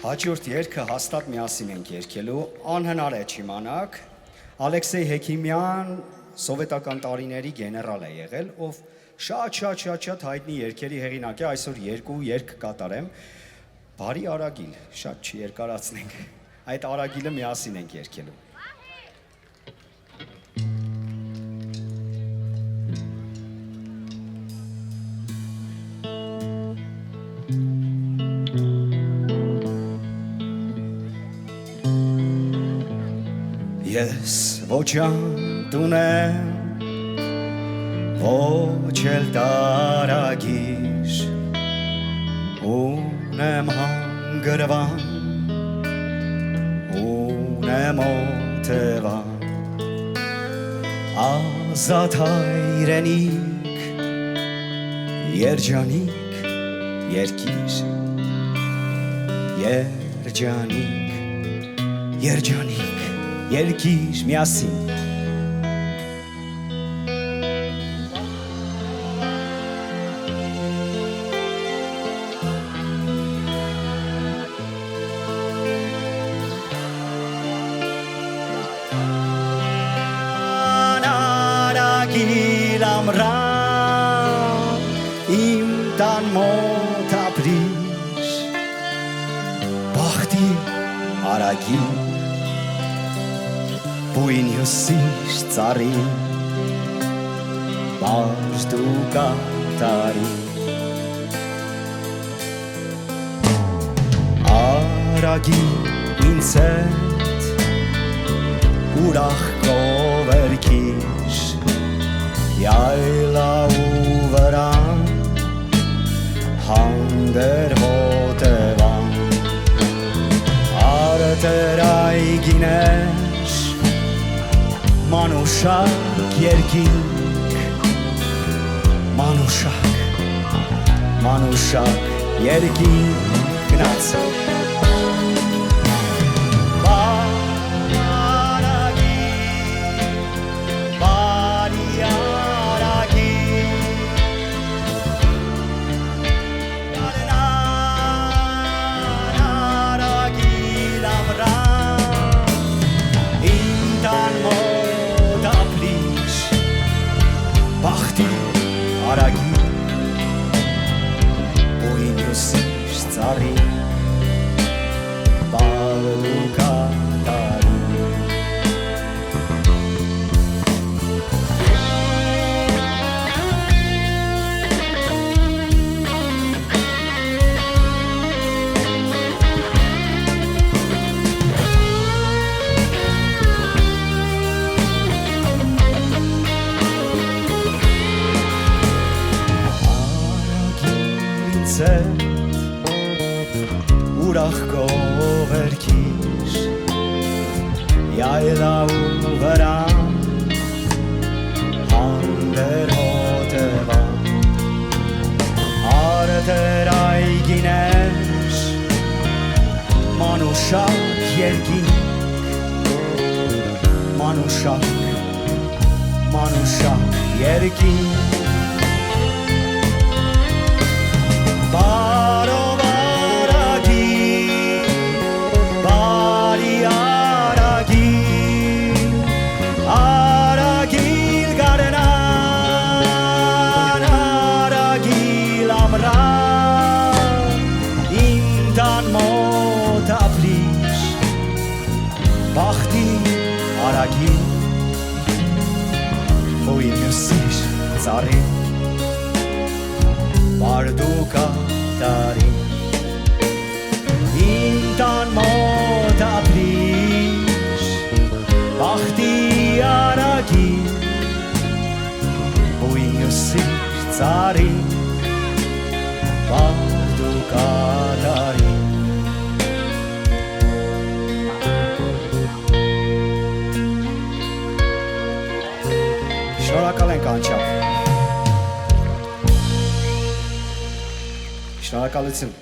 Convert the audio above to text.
Հաջորդ երգը հաստատ միասին ենք երգելու, անհնար է չիմանաք, Ալեքսեյ Հեքիմյան սովետական տարիների գեներալ է եղել, ով շատ հայտնի երգերի հեղինակ է, այսօր երկու երգ կատարեմ, բարի արագիլ, շատ չերկարացնենք, այդ արագիլը միասին ենք երգելու։ Ես ոչ անտուն եմ, ոչ էլ տարագիր, ունեմ հանգրվան, ունեմ օթևան, ազատ հայրենիք, երջանիք, երկիր, երջանիք, երկիր միասին Անարագիլ ամրան իմ տան մոտ ապրիր բախտի արագիլ Բույն հյուսիշ ծարին, բաշ դու կատարին Արագի ինձ հետ, ուրախ կովերքիր Յայլա ու վրան, հանդեր հոտևան Արտեր այգիներ Մանուշակ երկինք, մանուշակ երկինք գնաց Բախտի արագի, բույն հյուսիշ ծարի, բաղդու կատարի Ուրախ կովերքիր Յայլա ու վրան Հանդեր հոտևան Արտեր այգիներ Մանուշակ երկինք Մանուշակ երկինք Բարով արագիլ, բարի արագիլ, արագիլ գարնան, արագիլ ամրան, իմ տան մոտ ապրիր, բախտի արագիլ, բույն հյուսիշ ծարի Բարդու կատարի Իմ տան մոտ ապրիր Բախտի արագի Բույն հյուսիշ ծարի Բարդու կատարի Շնորհակալ ենք անչափ Շնորհակալություն